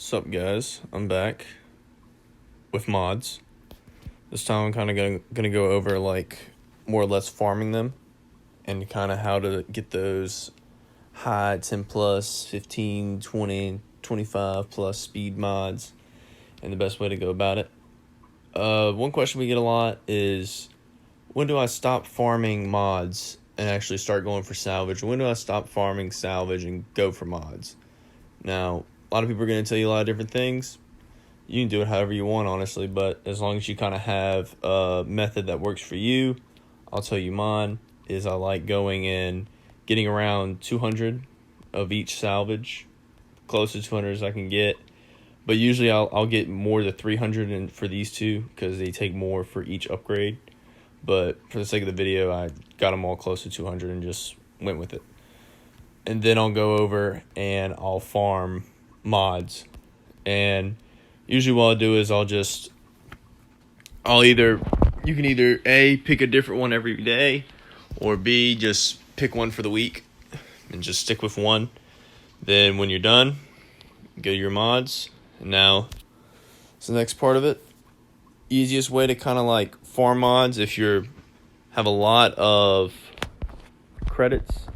Sup guys, I'm back with mods. This time I'm kind of gonna go over like more or less farming them and kind of how to get those high 10 plus, 15, 20, 25 plus speed mods and the best way to go about it. One question we get a lot is, when do I stop farming mods and actually start going for salvage? When do I stop farming salvage and go for mods? Now, a lot of people are going to tell you a lot of different things. You can do it however you want, honestly, but as long as you kind of have a method that works for you, I'll tell you mine is I like going and getting around 200 of each salvage, close to 200 as I can get. But usually I'll get more to 300 for these two because they take more for each upgrade. But for the sake of the video, I got them all close to 200 and just went with it. And then I'll go over and I'll farm mods. And usually what I'll do is you can either A, pick a different one every day, or B, just pick one for the week and just stick with one. Then when you're done, go to your mods. And now it's the next part of it. Easiest way to kind of like farm mods if you have a lot of credits.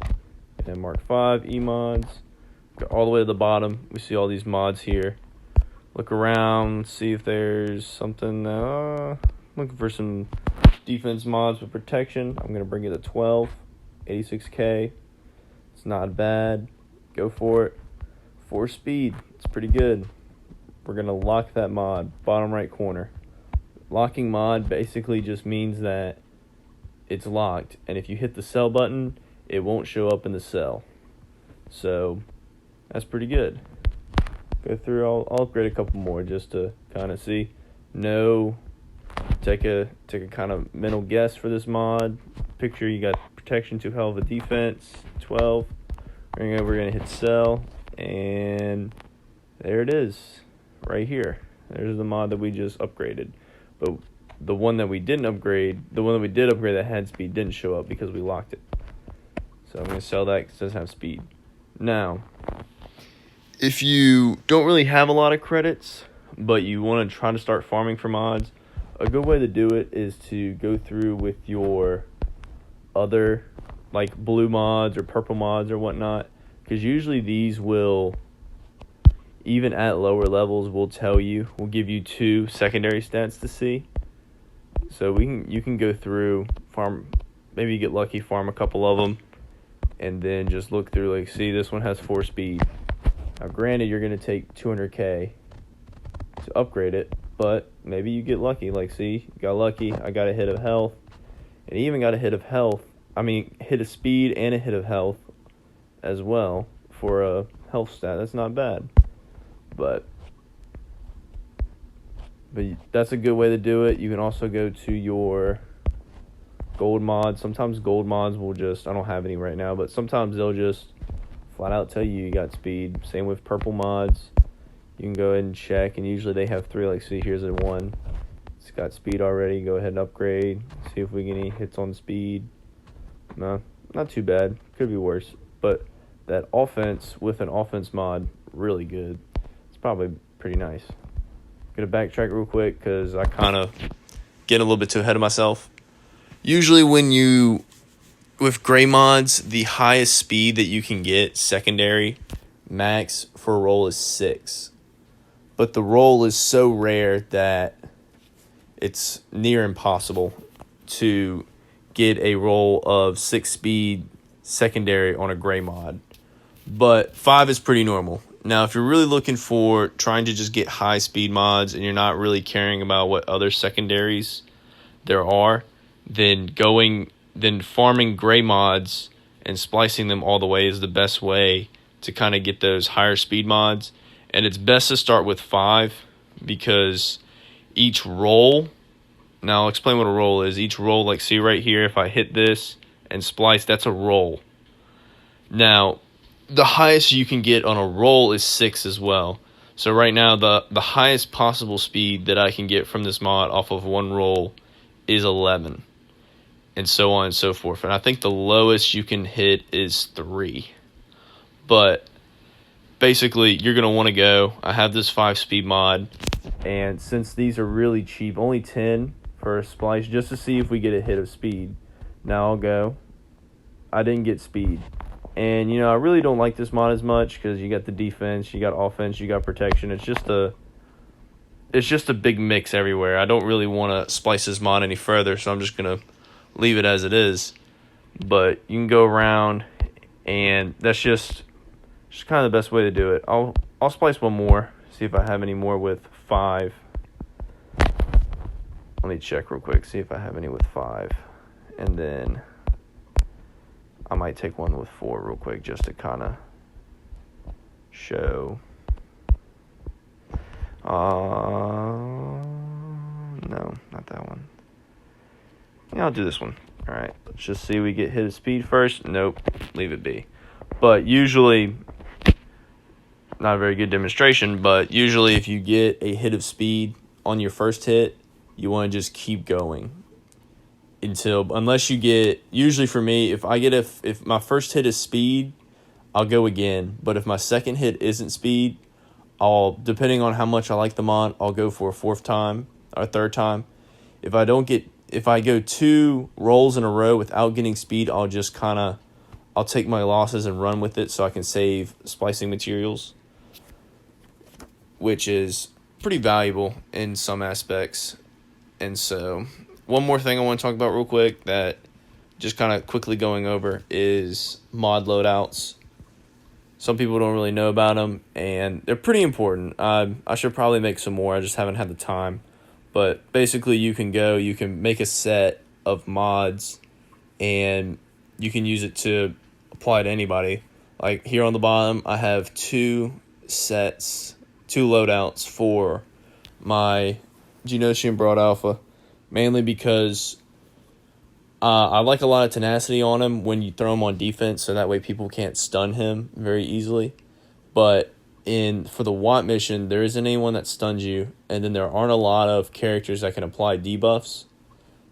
And Mark 5 E-mods. Go all the way to the bottom. We see all these mods here. Look around, see if there's something. Looking for some defense mods with protection. I'm going to bring it to 12. 86k. It's not bad. Go for it. 4 speed. It's pretty good. We're going to lock that mod. Bottom right corner. Locking mod basically just means that it's locked. And if you hit the sell button, it won't show up in the cell. So that's pretty good. Go through, I'll upgrade a couple more just to kind of see. No, take a kind of mental guess for this mod. Picture you got protection, 2 hell of a defense, 12. We're gonna hit sell, and there it is, right here. There's the mod that we just upgraded. But the one that we didn't upgrade, the one that we did upgrade that had speed didn't show up because we locked it. So I'm going to sell that because it doesn't have speed. Now, if you don't really have a lot of credits, but you want to try to start farming for mods, a good way to do it is to go through with your other, like blue mods or purple mods or whatnot, because usually these will, even at lower levels, will give you 2 secondary stats to see. So you can go through, farm, maybe you get lucky, farm a couple of them, and then just look through, like, see, this one has 4 speed. Now, granted, you're going to take 200k to upgrade it, but maybe you get lucky. Like, see, got lucky. I got a hit of health, and even got a hit of health. Hit of speed and a hit of health as well for a health stat. That's not bad. But that's a good way to do it. You can also go to your gold mods. Sometimes gold mods will just, I don't have any right now, but sometimes they'll just flat out tell you got speed. Same with purple mods. You can go ahead and check, and usually they have 3. Like, see, here's a 1. It's got speed already. Go ahead and upgrade. See if we get any hits on speed. No, not too bad. Could be worse. But that offense with an offense mod, really good. It's probably pretty nice. Gonna backtrack real quick because I kind of get a little bit too ahead of myself. Usually with gray mods, the highest speed that you can get secondary max for a roll is 6. But the roll is so rare that it's near impossible to get a roll of 6 speed secondary on a gray mod. But 5 is pretty normal. Now, if you're really looking for trying to just get high speed mods and you're not really caring about what other secondaries there are, then farming gray mods and splicing them all the way is the best way to kind of get those higher speed mods. And it's best to start with 5 because each roll, now I'll explain what a roll is. Each roll, like, see right here, if I hit this and splice, that's a roll. Now, the highest you can get on a roll is 6 as well. So right now, the highest possible speed that I can get from this mod off of one roll is 11. And so on and so forth. And I think the lowest you can hit is 3. But basically you're gonna want to go. I have this 5-speed mod, and since these are really cheap, only 10 for a splice, just to see if we get a hit of speed. Now I'll go. I didn't get speed. And, I really don't like this mod as much because you got the defense, you got offense, you got protection. It's just a big mix everywhere. I don't really want to splice this mod any further, so I'm just going to leave it as it is. But you can go around, and that's just kind of the best way to do it. I'll splice one more, see if I have any more with 5. Let me check real quick, see if I have any with 5. And then I might take one with 4 real quick just to kind of show. No, not that one. Yeah, I'll do this one. All right, let's just see we get hit of speed first. Nope, leave it be. But usually, not a very good demonstration, but usually if you get a hit of speed on your first hit, you want to just keep going unless you get, usually for me, if my first hit is speed, I'll go again. But if my second hit isn't speed, depending on how much I like the mod, I'll go for a 4th time or 3rd time. If I go 2 rolls in a row without getting speed, I'll take my losses and run with it so I can save splicing materials, which is pretty valuable in some aspects. And so one more thing I want to talk about real quick that just kind of quickly going over is mod loadouts. Some people don't really know about them, and they're pretty important. I should probably make some more. I just haven't had the time. But basically, you can make a set of mods, and you can use it to apply to anybody. Like here on the bottom, I have 2 loadouts for my Genocian Broad Alpha, mainly because I like a lot of tenacity on him when you throw him on defense, so that way people can't stun him very easily. But for the want mission, there isn't anyone that stuns you, and then there aren't a lot of characters that can apply debuffs.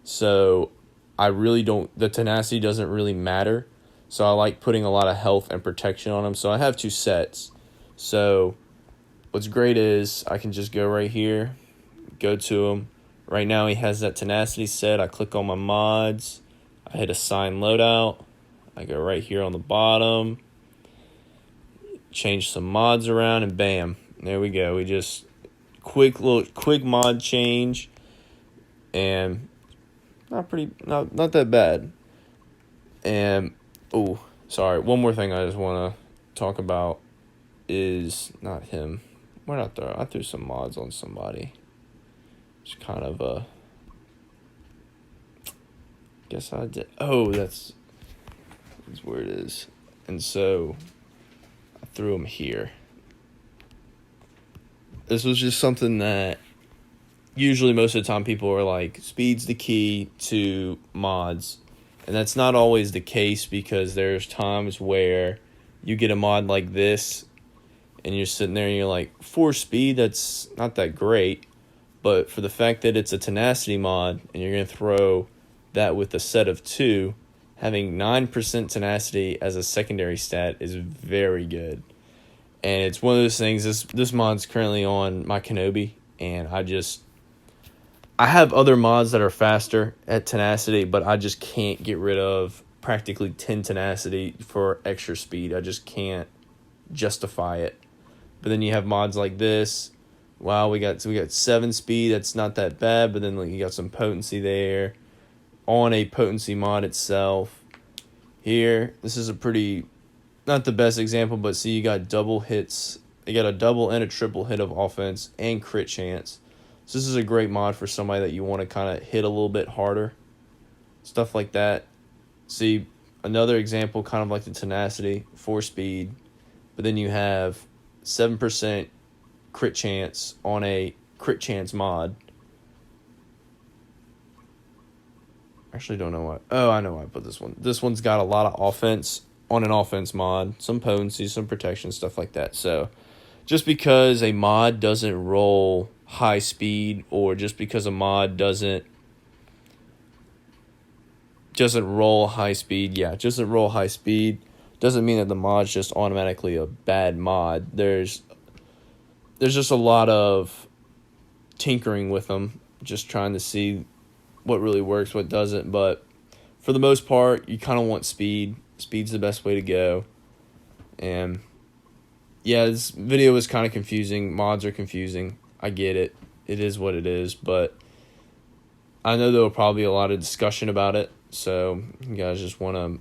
So the tenacity doesn't really matter. So I like putting a lot of health and protection on him. So I have 2 sets. So what's great is I can just go right here, go to him. Right now he has that tenacity set. I click on my mods. I hit assign loadout. I go right here on the bottom. Change some mods around, and bam, there we go. We just quick mod change, and not that bad. And one more thing I just want to talk about is not him. I threw some mods on somebody. It's kind of guess I did. Oh, that's where it is. And so I threw him here. This was just something that usually most of the time people are like, speed's the key to mods. And that's not always the case, because there's times where you get a mod like this and you're sitting there and you're like, 4 speed, that's not that great. But for the fact that it's a tenacity mod and you're going to throw that with a set of 2, having 9% tenacity as a secondary stat is very good. And it's one of those things, this mod's currently on my Kenobi, and I have other mods that are faster at tenacity, but I just can't get rid of practically 10 tenacity for extra speed. I just can't justify it. But then you have mods like this. Wow, we got 7 speed. That's not that bad, but then you got some potency there on a potency mod itself. Here, this is a pretty, not the best example, but see, you got double hits. You got a double and a triple hit of offense and crit chance. So this is a great mod for somebody that you want to kind of hit a little bit harder. Stuff like that. See, another example, kind of like the tenacity, 4 speed, but then you have 7% crit chance on a crit chance mod. Actually, don't know why. Oh, I know why I put this one. This one's got a lot of offense on an offense mod, some potency, some protection, stuff like that. So just because a mod doesn't roll high speed, or just because a mod doesn't roll high speed, doesn't doesn't mean that the mod's just automatically a bad mod. There's just a lot of tinkering with them, just trying to see what really works, what doesn't. But for the most part, you kind of want speed. Speed's the best way to go. And yeah, this video was kind of confusing. Mods are confusing. I get it. It is what it is. But I know there will probably be a lot of discussion about it. So you guys just want to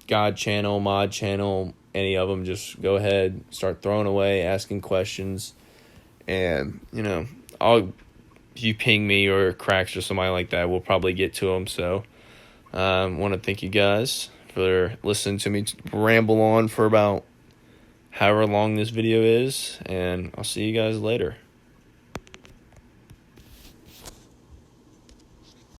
God channel, mod channel, any of them, just go ahead, start throwing away, asking questions. And, if you ping me or Cracks or somebody like that, we'll probably get to them. So I want to thank you guys for listening to me ramble on for about however long this video is, and I'll see you guys later.